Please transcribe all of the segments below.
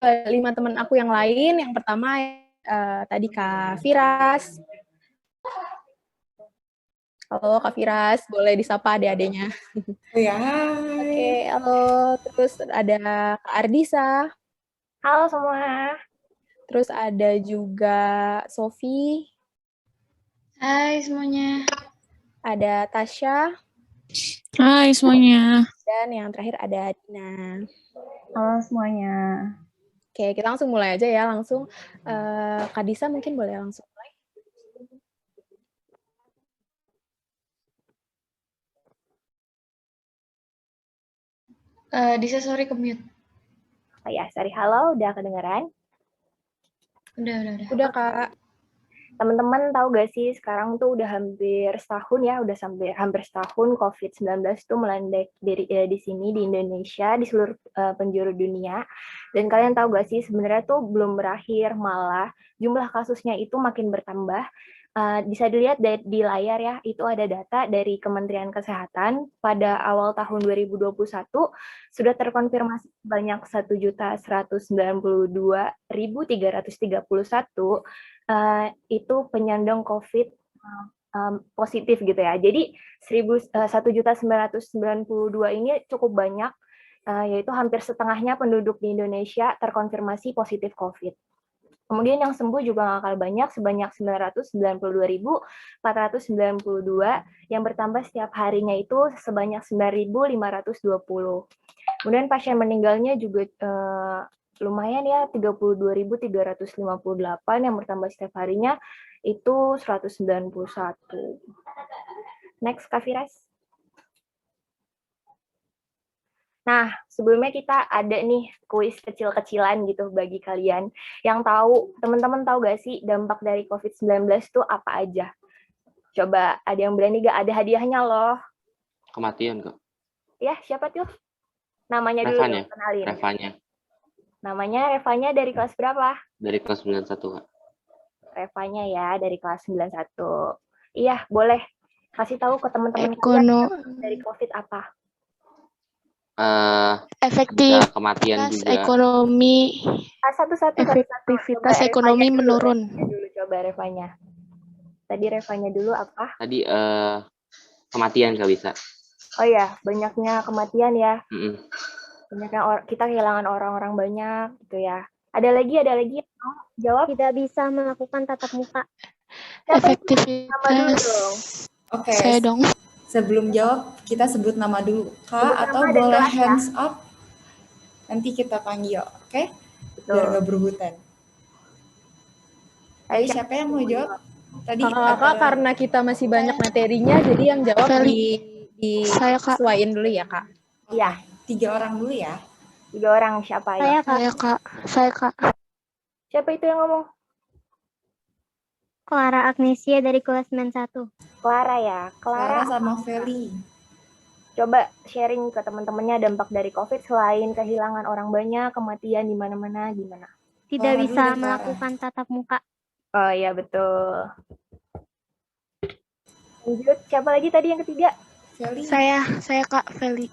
5 teman aku yang lain. Yang pertama tadi Kak Firas. Halo Kak Firas, boleh disapa adik-adiknya. Ya. Oke, halo. Terus ada Kak Ardisa. Halo semua. Terus ada juga Sofi. Hai semuanya. Ada Tasya. Hai semuanya. Dan yang terakhir ada Dina. Halo semuanya. Oke, kita langsung mulai aja ya. Langsung Kak Disa mungkin boleh langsung mulai. Disa sorry ke mute. Oh ya, sorry. Halo, udah kedengeran? Udah. Udah Kak. Teman-teman tahu gak sih sekarang tuh udah hampir setahun ya, udah sampai hampir setahun COVID-19 tuh melandai di sini di Indonesia, di seluruh penjuru dunia. Dan kalian tahu gak sih sebenarnya tuh belum berakhir, malah jumlah kasusnya itu makin bertambah. Bisa dilihat di layar ya, itu ada data dari Kementerian Kesehatan pada awal tahun 2021 sudah terkonfirmasi banyak 1.192.331 itu penyandang COVID positif gitu ya. Jadi 1.992 ini cukup banyak, yaitu hampir setengahnya penduduk di Indonesia terkonfirmasi positif COVID. Kemudian yang sembuh juga nggak kalah banyak, sebanyak 992.492, yang bertambah setiap harinya itu sebanyak 9.520. Kemudian pasien meninggalnya juga lumayan ya, 32.358, yang bertambah setiap harinya itu 191. Next, Kak Firas. Nah, sebelumnya kita ada nih kuis kecil-kecilan gitu bagi kalian yang tahu. Teman-teman tahu gak sih dampak dari COVID-19 itu apa aja? Coba ada yang berani gak? Ada hadiahnya loh. Kematian kok. Ya, siapa tuh? Namanya dulu dong, kenalin. Revanya. Namanya Revanya dari kelas berapa? Dari kelas 91, Kak. Revanya ya, dari kelas 91. Iya, boleh. Kasih tahu ke teman-teman kalian dari COVID apa? Efektivitas kematian juga. Ekonomi. Satu-satu. Efektivitas ekonomi menurun. Dulu coba Revanya. Tadi Revanya dulu apa? Tadi kematian Kak bisa. Oh ya, banyaknya kematian ya. Banyaknya kita kehilangan orang-orang banyak gitu ya. Ada lagi yang mau jawab? Tidak bisa melakukan tatap muka. Efektivitas. Nama dulu dong. Oke. Saya dong. Sebelum jawab, kita sebut nama dulu, Kak, atau boleh hands up. Nanti kita panggil, oke? Biar nggak berebutan. Oke, siapa yang mau jawab? Tadi Kakak, karena kita masih banyak materinya, jadi yang jawab disesuaiin dulu ya, Kak. Iya. 3 orang dulu ya. 3 orang, siapa ya? Saya, Kak. Siapa itu yang ngomong? Clara Agnesia dari kelas 91. Clara ya. Clara sama Feli. Coba sharing ke teman-temannya dampak dari COVID selain kehilangan orang banyak, kematian di mana-mana, gimana? Tidak bisa melakukan tatap muka. Oh iya, betul. Lanjut, siapa lagi tadi yang ketiga? Feli. Saya Kak Feli.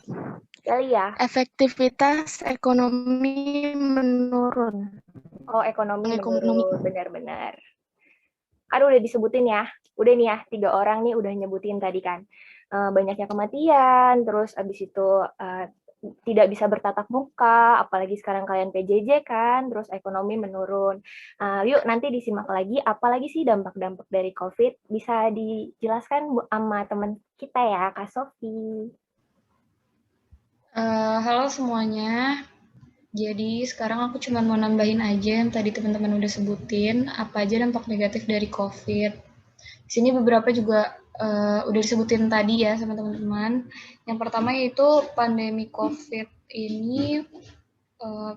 Feli ya. Efektivitas ekonomi menurun. Oh, ekonomi menurun, benar-benar. Kan udah disebutin ya, udah nih ya, 3 orang nih udah nyebutin tadi kan. Banyaknya kematian, terus abis itu tidak bisa bertatap muka, apalagi sekarang kalian PJJ kan, terus ekonomi menurun. Yuk nanti disimak lagi, apalagi sih dampak-dampak dari COVID, bisa dijelaskan sama teman kita ya, Kak Sofi. Halo semuanya. Jadi sekarang aku cuma mau nambahin aja yang tadi teman-teman udah sebutin, apa aja dampak negatif dari COVID. Di sini beberapa juga udah disebutin tadi ya sama teman-teman. Yang pertama yaitu pandemi COVID ini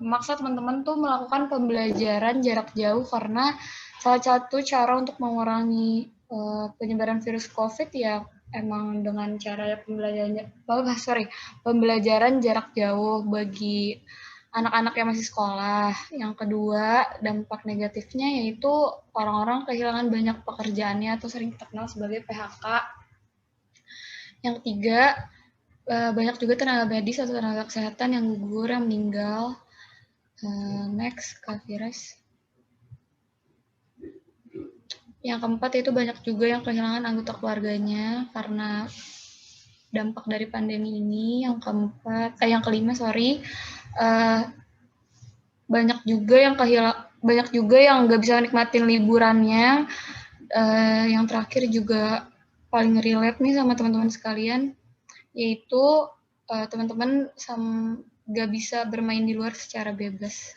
memaksa teman-teman tuh melakukan pembelajaran jarak jauh karena salah satu cara untuk mengurangi penyebaran virus COVID ya emang dengan cara pembelajaran jarak jauh bagi anak-anak yang masih sekolah. Yang kedua, dampak negatifnya yaitu orang-orang kehilangan banyak pekerjaannya atau sering kita kenal sebagai PHK. Yang ketiga, banyak juga tenaga medis atau tenaga kesehatan yang gugur, yang meninggal. Next, Kak Firas. Yang keempat itu banyak juga yang kehilangan anggota keluarganya karena dampak dari pandemi ini. Yang kelima, banyak juga yang nggak bisa nikmatin liburannya. Yang terakhir juga paling relate nih sama teman-teman sekalian, yaitu teman-teman nggak bisa bermain di luar secara bebas.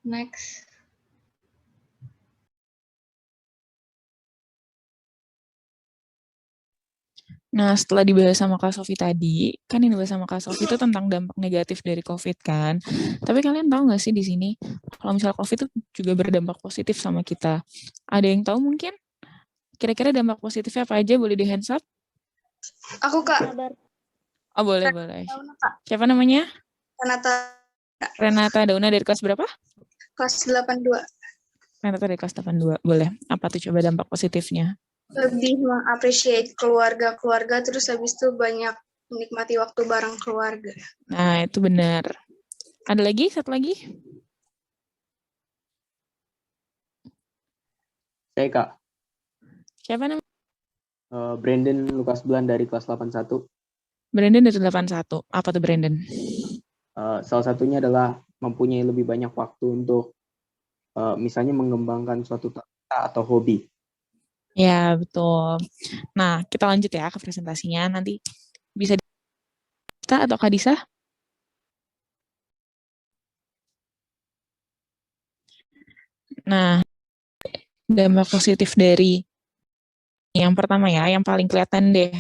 Next. Nah, setelah dibahas sama Kak Sofi tadi, kan yang dibahas sama Kak Sofi itu tentang dampak negatif dari COVID kan. Tapi kalian tahu nggak sih di sini, kalau misalnya COVID itu juga berdampak positif sama kita. Ada yang tahu mungkin? Kira-kira dampak positifnya apa aja? Boleh di hands up? Aku, Kak. Oh, boleh. Siapa namanya? Renata Dauna dari kelas berapa? Kelas 82. Renata dari kelas 82. Boleh. Apa tuh coba dampak positifnya? Lebih mengapresiasi keluarga, terus habis itu banyak menikmati waktu bareng keluarga. Nah, itu benar. Ada lagi? Satu lagi? Saya, Kak. Siapa namanya? Brandon Lukas Bulan dari kelas 81. Brandon dari 81. Apa tuh Brandon? Salah satunya adalah mempunyai lebih banyak waktu untuk misalnya mengembangkan suatu talenta atau hobi. Ya, betul. Nah, kita lanjut ya ke presentasinya. Nanti bisa kita atau Kak Disa? Nah, dampak positif dari yang pertama ya, yang paling kelihatan deh.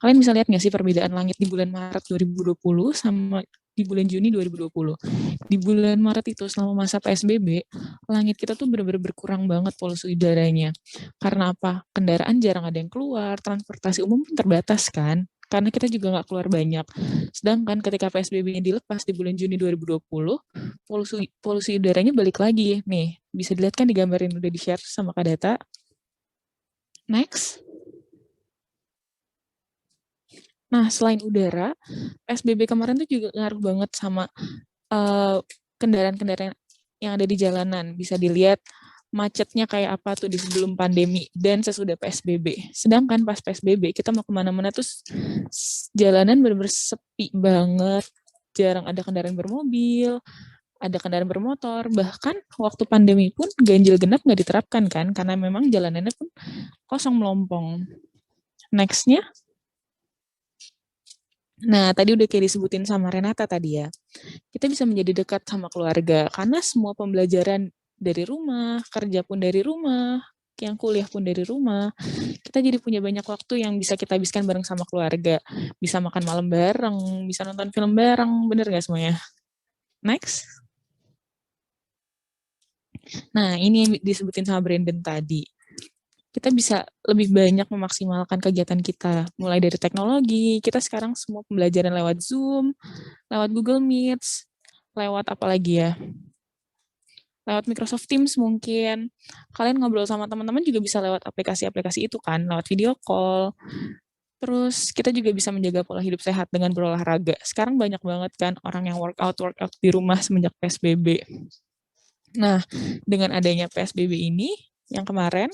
Kalian bisa lihat nggak sih perbedaan langit di bulan Maret 2020 sama di bulan Juni 2020. Di bulan Maret itu selama masa PSBB, langit kita tuh benar-benar berkurang banget polusi udaranya. Karena apa? Kendaraan jarang ada yang keluar, transportasi umum pun terbatas kan? Karena kita juga nggak keluar banyak. Sedangkan ketika PSBB-nya dilepas di bulan Juni 2020, polusi udaranya balik lagi. Nih, bisa dilihat kan di gambar yang udah di-share sama Kak Data. Next. Nah, selain udara, PSBB kemarin tuh juga ngaruh banget sama kendaraan-kendaraan yang ada di jalanan. Bisa dilihat macetnya kayak apa tuh di sebelum pandemi dan sesudah PSBB. Sedangkan pas PSBB, kita mau kemana-mana tuh jalanan benar-benar sepi banget. Jarang ada kendaraan bermobil, ada kendaraan bermotor. Bahkan waktu pandemi pun ganjil genap nggak diterapkan kan, karena memang jalanannya pun kosong melompong. Next-nya. Nah, tadi udah kayak disebutin sama Renata tadi ya. Kita bisa menjadi dekat sama keluarga karena semua pembelajaran dari rumah, kerja pun dari rumah, yang kuliah pun dari rumah. Kita jadi punya banyak waktu yang bisa kita habiskan bareng sama keluarga. Bisa makan malam bareng, bisa nonton film bareng, bener nggak semuanya? Next. Nah, ini yang disebutin sama Brandon tadi. Kita bisa lebih banyak memaksimalkan kegiatan kita. Mulai dari teknologi, kita sekarang semua pembelajaran lewat Zoom, lewat Google Meet, lewat apa lagi ya? Lewat Microsoft Teams mungkin. Kalian ngobrol sama teman-teman juga bisa lewat aplikasi-aplikasi itu kan, lewat video call. Terus kita juga bisa menjaga pola hidup sehat dengan berolahraga. Sekarang banyak banget kan orang yang workout di rumah semenjak PSBB. Nah, dengan adanya PSBB ini, yang kemarin,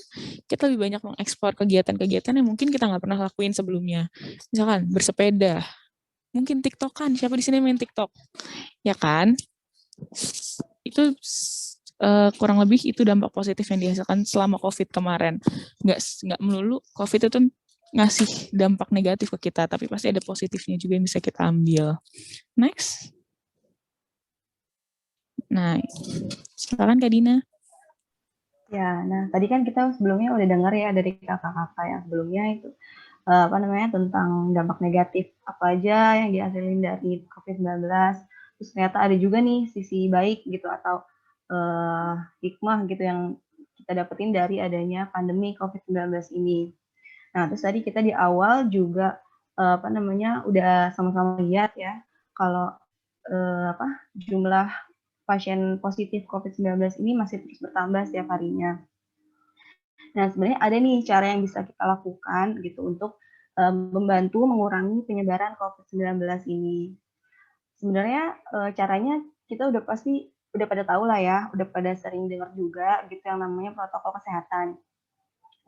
kita lebih banyak mengekspor kegiatan-kegiatan yang mungkin kita nggak pernah lakuin sebelumnya. Misalkan bersepeda, mungkin TikTokan, siapa di sini main TikTok? Ya kan? Itu kurang lebih itu dampak positif yang dihasilkan selama COVID kemarin. Nggak melulu COVID itu ngasih dampak negatif ke kita, tapi pasti ada positifnya juga yang bisa kita ambil. Next. Nah, silakan Kak Dina. Ya, nah tadi kan kita sebelumnya udah dengar ya dari kakak-kakak yang sebelumnya itu tentang dampak negatif apa aja yang dihasilin dari COVID-19. Terus ternyata ada juga nih sisi baik gitu atau hikmah gitu yang kita dapetin dari adanya pandemi COVID-19 ini. Nah, terus tadi kita di awal juga udah sama-sama lihat ya kalau jumlah pasien positif COVID-19 ini masih terus bertambah setiap harinya. Nah, sebenarnya ada nih cara yang bisa kita lakukan gitu untuk membantu mengurangi penyebaran COVID-19 ini. sebenarnya caranya kita udah pada tahu lah ya, udah pada sering dengar juga gitu yang namanya protokol kesehatan.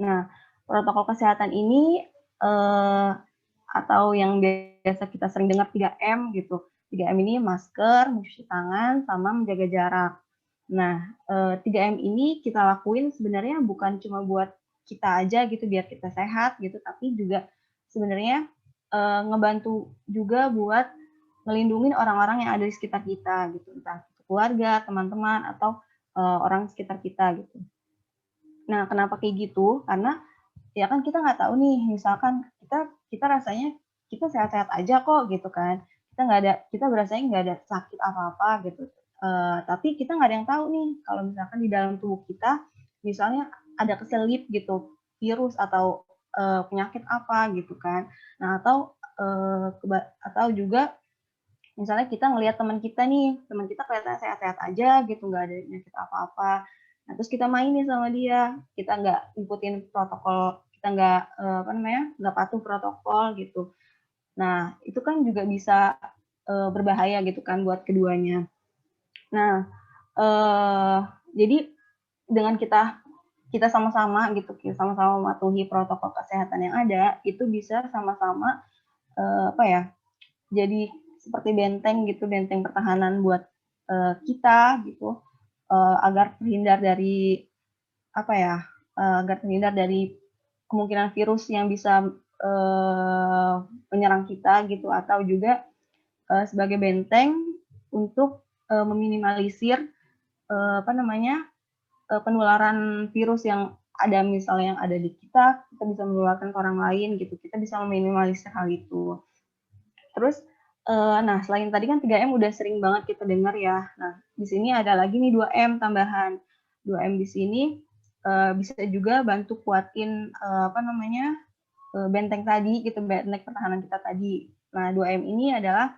Nah, protokol kesehatan ini atau yang biasa kita sering dengar 3M gitu. 3M ini masker, mencuci tangan, sama menjaga jarak. Nah, 3M ini kita lakuin sebenarnya bukan cuma buat kita aja gitu biar kita sehat gitu, tapi juga sebenarnya ngebantu juga buat ngelindungin orang-orang yang ada di sekitar kita gitu, entah itu keluarga, teman-teman, atau orang sekitar kita gitu. Nah, kenapa kayak gitu? Karena ya kan kita nggak tahu nih, misalkan kita rasanya kita sehat-sehat aja kok gitu kan, kita berasanya nggak ada sakit apa-apa gitu, tapi kita nggak ada yang tahu nih kalau misalkan di dalam tubuh kita misalnya ada keselip gitu virus atau penyakit apa gitu kan. Nah, atau juga misalnya kita ngelihat teman kita kelihatan sehat-sehat aja gitu, nggak ada penyakit apa-apa. Nah, terus kita main nih sama dia, kita nggak ngikutin protokol, kita nggak patuh protokol gitu. Nah, itu kan juga bisa berbahaya gitu kan buat keduanya. Nah, jadi dengan kita sama-sama gitu, kita sama-sama mematuhi protokol kesehatan yang ada, itu bisa sama-sama jadi seperti benteng gitu, benteng pertahanan buat kita gitu, agar terhindar dari kemungkinan virus yang bisa menyerang kita gitu, atau juga sebagai benteng untuk meminimalisir penularan virus yang ada, misalnya yang ada di kita bisa menularkan ke orang lain gitu, kita bisa meminimalisir hal itu. Terus nah, selain tadi kan 3M udah sering banget kita dengar ya. Nah, di sini ada lagi nih 2M tambahan. 2M di sini bisa juga bantu kuatin benteng tadi gitu, benteng pertahanan kita tadi. Nah, 2M ini adalah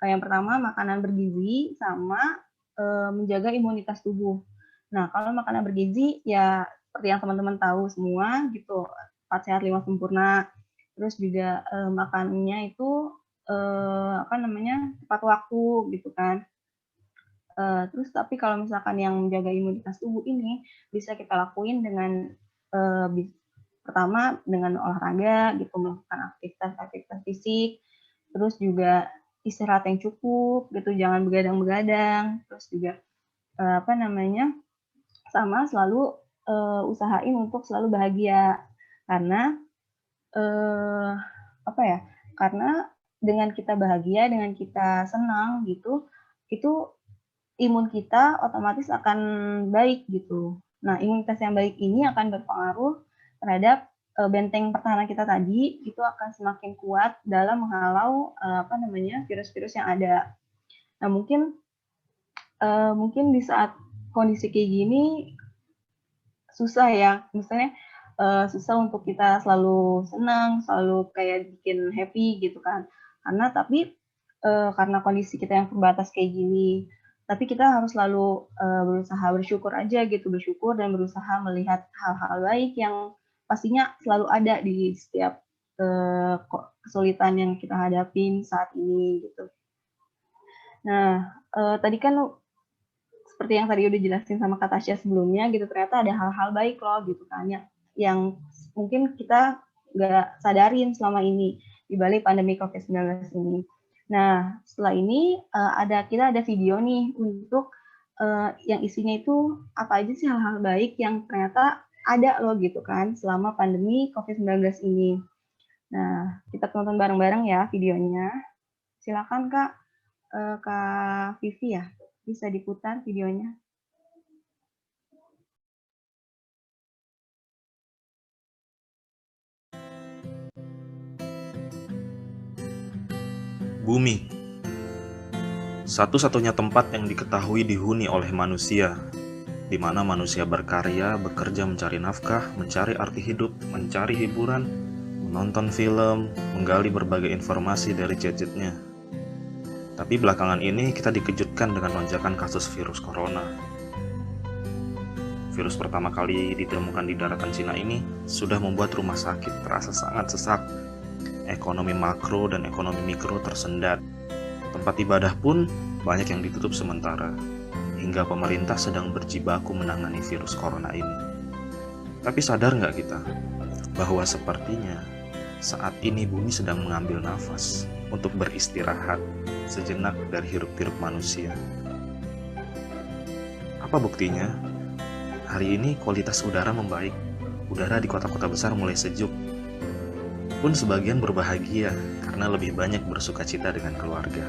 yang pertama makanan bergizi sama menjaga imunitas tubuh. Nah, kalau makanan bergizi ya seperti yang teman-teman tahu semua gitu, 4 sehat 5 sempurna. Terus juga makannya itu tepat waktu gitu kan. Terus tapi kalau misalkan yang menjaga imunitas tubuh ini bisa kita lakuin dengan pertama dengan olahraga gitu, melakukan aktivitas fisik, terus juga istirahat yang cukup gitu, jangan begadang-begadang, terus juga sama selalu usahain untuk selalu bahagia, karena karena dengan kita bahagia, dengan kita senang gitu, itu imun kita otomatis akan baik gitu. Nah, imunitas yang baik ini akan berpengaruh terhadap benteng pertahanan kita tadi, itu akan semakin kuat dalam menghalau virus-virus yang ada. Nah, mungkin di saat kondisi kayak gini susah ya, misalnya susah untuk kita selalu senang, selalu kayak bikin happy gitu kan. Karena kondisi kita yang terbatas kayak gini, tapi kita harus selalu berusaha bersyukur aja gitu, bersyukur dan berusaha melihat hal-hal baik yang pastinya selalu ada di setiap kesulitan yang kita hadapin saat ini gitu. Nah, tadi kan seperti yang tadi udah jelasin sama Kak Tasya sebelumnya gitu, ternyata ada hal-hal baik loh gitu kan, yang mungkin kita nggak sadarin selama ini di balik pandemi COVID-19 ini. Nah, setelah ini kita ada video nih untuk yang isinya itu apa aja sih hal-hal baik yang ternyata ada loh gitu kan selama pandemi COVID-19 ini. Nah, kita tonton bareng-bareng ya videonya. Silakan Kak Vivi ya, bisa diputar videonya. Bumi, satu-satunya tempat yang diketahui dihuni oleh manusia, di mana manusia berkarya, bekerja mencari nafkah, mencari arti hidup, mencari hiburan, menonton film, menggali berbagai informasi dari gadgetnya. Tapi belakangan ini kita dikejutkan dengan lonjakan kasus virus corona. Virus pertama kali ditemukan di daratan Cina ini sudah membuat rumah sakit terasa sangat sesak. Ekonomi makro dan ekonomi mikro tersendat. Tempat ibadah pun banyak yang ditutup sementara, hingga pemerintah sedang berjibaku menangani virus corona ini. Tapi sadar nggak kita, bahwa sepertinya saat ini bumi sedang mengambil nafas untuk beristirahat sejenak dari hiruk-pikuk manusia. Apa buktinya? Hari ini kualitas udara membaik, udara di kota-kota besar mulai sejuk. Pun sebagian berbahagia karena lebih banyak bersukacita dengan keluarga.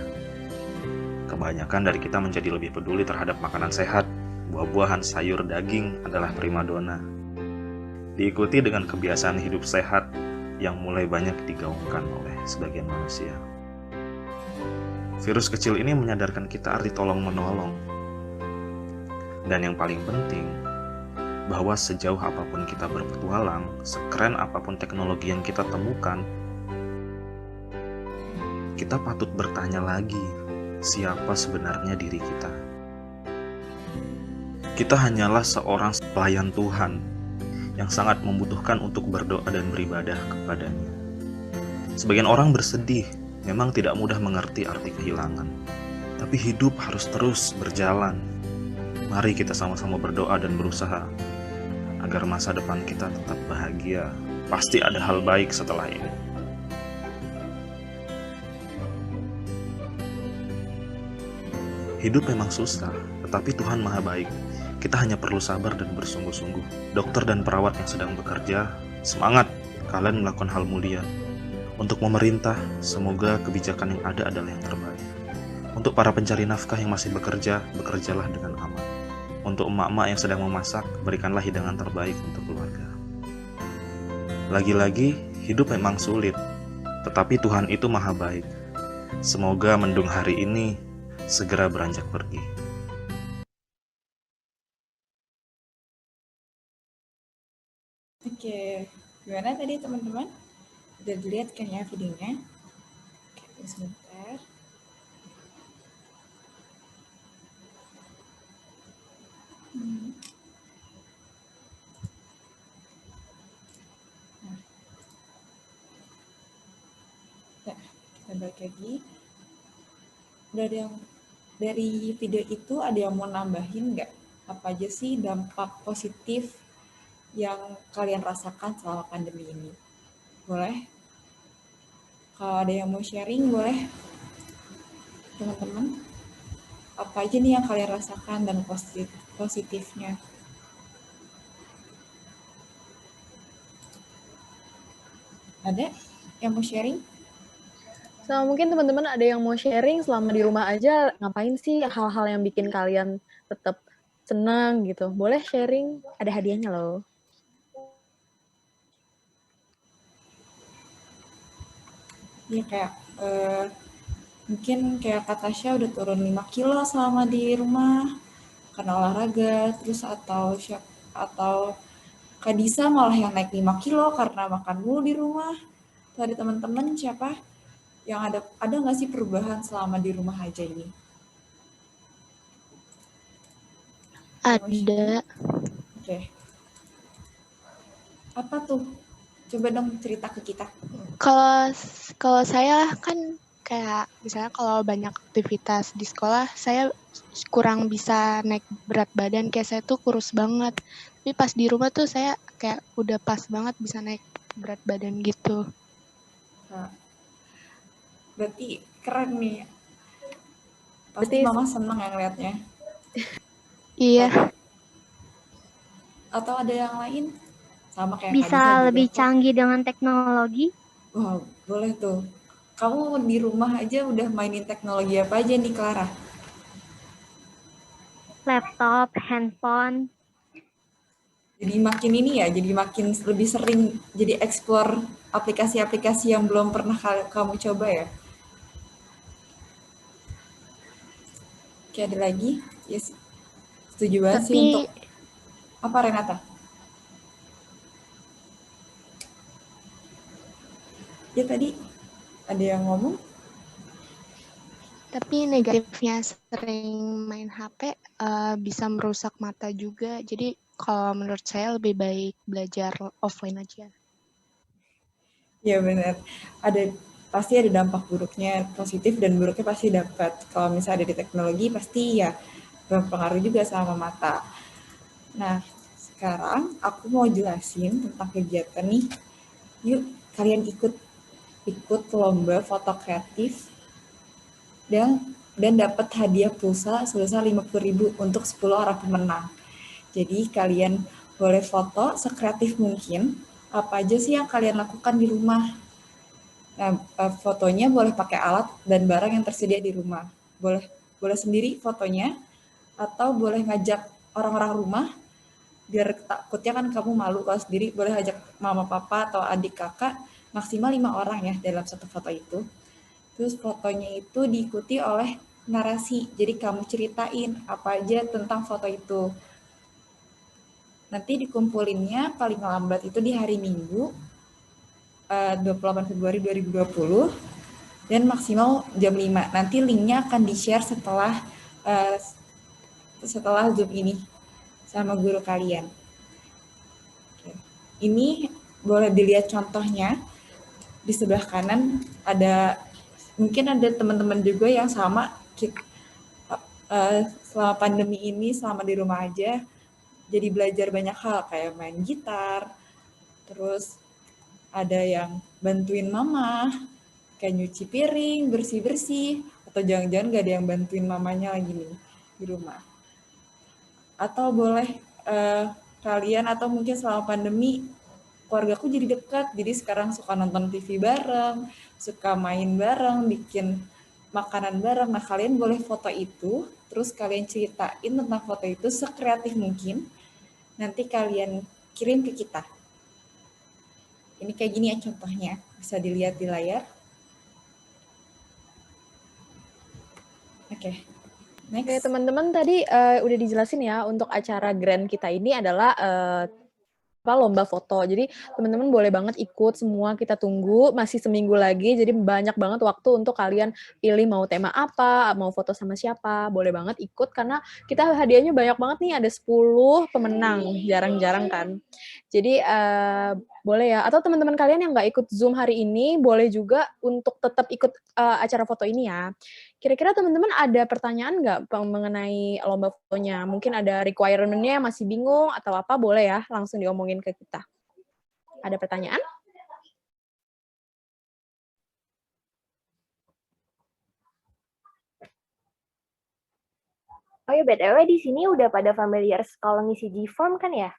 Kebanyakan dari kita menjadi lebih peduli terhadap makanan sehat, buah-buahan, sayur, daging adalah primadona. Diikuti dengan kebiasaan hidup sehat yang mulai banyak digaungkan oleh sebagian manusia. Virus kecil ini menyadarkan kita arti tolong-menolong. Dan yang paling penting, bahwa sejauh apapun kita berpetualang, sekeren apapun teknologi yang kita temukan, kita patut bertanya lagi, siapa sebenarnya diri kita? Kita hanyalah seorang pelayan Tuhan yang sangat membutuhkan untuk berdoa dan beribadah kepadanya. Sebagian orang bersedih, memang tidak mudah mengerti arti kehilangan. Tapi hidup harus terus berjalan. Mari kita sama-sama berdoa dan berusaha agar masa depan kita tetap bahagia. Pasti ada hal baik setelah ini. Hidup memang susah, tetapi Tuhan Maha Baik. Kita hanya perlu sabar dan bersungguh-sungguh. Dokter dan perawat yang sedang bekerja, semangat, kalian melakukan hal mulia. Untuk pemerintah, semoga kebijakan yang ada adalah yang terbaik. Untuk para pencari nafkah yang masih bekerja, bekerjalah dengan aman. Untuk emak-emak yang sedang memasak, berikanlah hidangan terbaik untuk keluarga. Lagi-lagi, hidup memang sulit, tetapi Tuhan itu Maha Baik. Semoga mendung hari ini segera beranjak pergi. Oke, gimana tadi teman-teman? Udah dilihat kan ya videonya? Oke, sebentar. Ya, kita balik lagi. Dari video itu ada yang mau nambahin nggak? Apa aja sih dampak positif yang kalian rasakan selama pandemi ini? Boleh? Kalau ada yang mau sharing, boleh? Teman-teman, apa aja nih yang kalian rasakan dan positifnya? Ada yang mau sharing? So, mungkin teman-teman ada yang mau sharing selama di rumah aja, ngapain sih hal-hal yang bikin kalian tetap senang gitu. Boleh sharing, ada hadiahnya loh. Ya kayak mungkin kayak Kak Tasya udah turun 5 kilo selama di rumah karena olahraga, terus atau Kak Disa malah yang naik 5 kilo karena makan mulu di rumah. Tuh ada teman-teman siapa yang ada nggak sih perubahan selama di rumah aja ini? Ada. Oke. Apa tuh? Coba dong cerita ke kita. Kalau saya kan kayak misalnya kalau banyak aktivitas di sekolah, saya kurang bisa naik berat badan, kayak saya tuh kurus banget. Tapi pas di rumah tuh saya kayak udah pas banget bisa naik berat badan gitu. Nah, berarti keren nih. Pasti mama seneng ya ngeliatnya. Iya. Atau ada yang lain? Sama kayak bisa lebih canggih dengan teknologi. Wah, boleh tuh. Kamu di rumah aja udah mainin teknologi apa aja nih, Clara? Laptop, handphone. Jadi makin ini ya, jadi makin lebih sering jadi explore aplikasi-aplikasi yang belum pernah kamu coba ya? Oke, ada lagi? Yes. Setuju banget sih untuk... Apa, Renata? Ya tadi ada yang ngomong. Tapi negatifnya sering main HP bisa merusak mata juga. Jadi kalau menurut saya lebih baik belajar offline aja. Ya benar. pasti ada dampak buruknya, positif dan buruknya pasti dapat. Kalau misalnya ada di teknologi pasti ya berpengaruh juga sama mata. Nah, sekarang aku mau jelasin tentang kegiatan nih. Yuk, kalian ikut lomba foto kreatif dan dapat hadiah pulsa sebesar 50.000 untuk 10 orang pemenang. Jadi kalian boleh foto sekreatif mungkin, apa aja sih yang kalian lakukan di rumah. Nah, fotonya boleh pakai alat dan barang yang tersedia di rumah. Boleh sendiri fotonya, atau boleh ngajak orang-orang rumah, biar takutnya kan kamu malu kalau sendiri, boleh ajak mama, papa, atau adik, kakak, maksimal 5 orang ya dalam satu foto itu. Terus fotonya itu diikuti oleh narasi, jadi kamu ceritain apa aja tentang foto itu. Nanti dikumpulinnya paling lambat itu di hari Minggu, 28 Februari 2020, dan maksimal jam 5. Nanti linknya akan di-share setelah Zoom ini sama guru kalian. Ini boleh dilihat contohnya. Di sebelah kanan mungkin ada teman-teman juga yang sama, selama pandemi ini, selama di rumah aja, jadi belajar banyak hal, kayak main gitar, terus ada yang bantuin mama, kayak nyuci piring, bersih-bersih, atau jangan-jangan gak ada yang bantuin mamanya lagi nih di rumah. Atau boleh kalian, atau mungkin selama pandemi, keluargaku jadi dekat, jadi sekarang suka nonton TV bareng, suka main bareng, bikin makanan bareng. Nah, kalian boleh foto itu, terus kalian ceritain tentang foto itu sekreatif mungkin, nanti kalian kirim ke kita. Ini kayak gini ya contohnya, bisa dilihat di layar. Oke. Next. Oke, teman-teman tadi udah dijelasin ya, untuk acara grand kita ini adalah lomba foto. Jadi teman-teman boleh banget ikut semua, kita tunggu masih seminggu lagi, jadi banyak banget waktu untuk kalian pilih mau tema apa, mau foto sama siapa, boleh banget ikut karena kita hadiahnya banyak banget nih, ada 10 pemenang, jarang-jarang kan. Jadi boleh ya, atau teman-teman kalian yang nggak ikut Zoom hari ini, boleh juga untuk tetap ikut acara foto ini ya. Kira-kira teman-teman ada pertanyaan nggak mengenai lomba fotonya? Mungkin ada requirement-nya masih bingung atau apa, boleh ya langsung diomongin ke kita. Ada pertanyaan? Oh ya, BTW di sini udah pada familiar kalau ngisi G-form kan ya?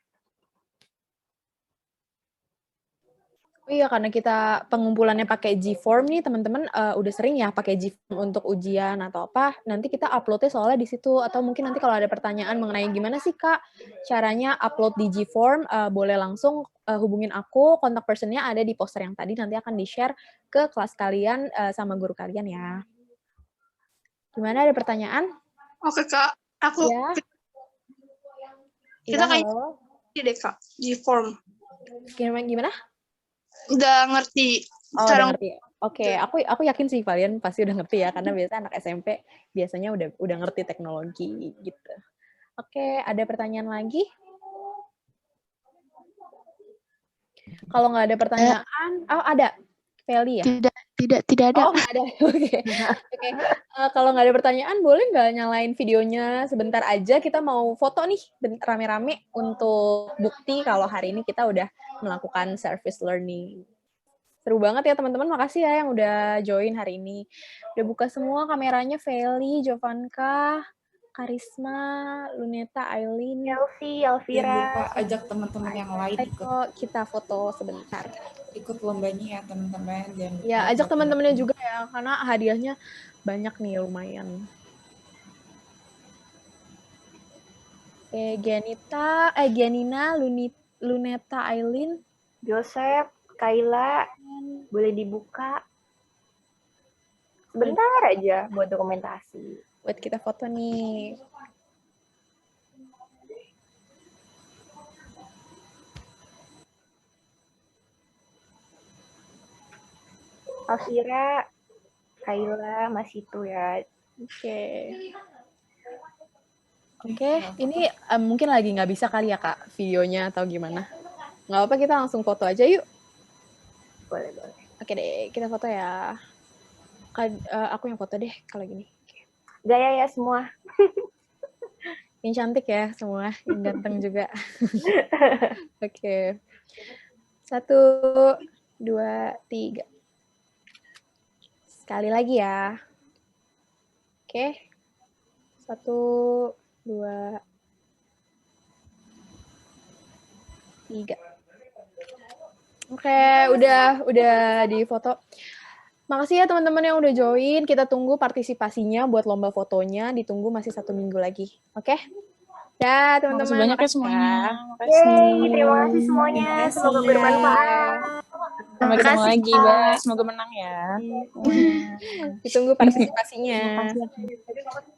Oh iya, karena kita pengumpulannya pakai G-form nih, teman-teman udah sering ya pakai G-form untuk ujian atau apa, nanti kita upload-nya soalnya di situ, atau mungkin nanti kalau ada pertanyaan mengenai gimana sih Kak caranya upload di G-form, boleh langsung hubungin aku, kontak person-nya ada di poster yang tadi, nanti akan di-share ke kelas kalian sama guru kalian ya. Gimana, ada pertanyaan? Oke Kak, aku Ya. kita kayak deh Kak, G-form. Gimana? Udah ngerti. Oh, udah ngerti. Oke, aku yakin sih kalian pasti udah ngerti ya, karena biasanya anak SMP biasanya udah ngerti teknologi gitu. Oke, ada pertanyaan lagi? Kalau nggak ada pertanyaan, ada. Feli ya? Tidak ada. Oh, nggak ada. Oke. Kalau nggak ada pertanyaan, boleh nggak nyalain videonya sebentar aja? Kita mau foto nih, rame-rame untuk bukti kalau hari ini kita udah melakukan service learning. Seru banget ya teman-teman, makasih ya yang udah join hari ini. Udah buka semua kameranya, Feli, Jovanka, Karisma, Luneta, Aileen, Elvi, Elvira. Jangan lupa ajak teman-teman yang lain ikut. Kita foto sebentar. Ikut lombanya ya teman-teman. Ya, ajak teman-temannya juga ya, karena hadiahnya banyak nih, lumayan. Gianina, Luneta, Aileen, Joseph, Kayla, boleh dibuka. Sebentar aja buat dokumentasi. Buat kita foto nih. Alvira, Kayla, masih itu ya. Oke, ini mungkin lagi nggak bisa kali ya Kak videonya atau gimana? Nggak apa-apa, kita langsung foto aja yuk. Boleh. Oke deh, kita foto ya. Aku yang foto deh kalau gini. Gaya ya semua. Yang cantik ya semua, yang ganteng juga. Oke. 1, 2, 3. Sekali lagi ya. Oke. 1, 2, 3. Oke, udah di foto. Makasih ya teman-teman yang udah join. Kita tunggu partisipasinya buat lomba fotonya. Ditunggu masih 1 minggu lagi. Oke? Ya, teman-teman. Makasih banyak ya semuanya. Makasih. Yeay, terima kasih semuanya. Semoga bermanfaat. Sampai ketemu lagi, Mbak. Semoga menang ya. Ditunggu partisipasinya. Terima kasih.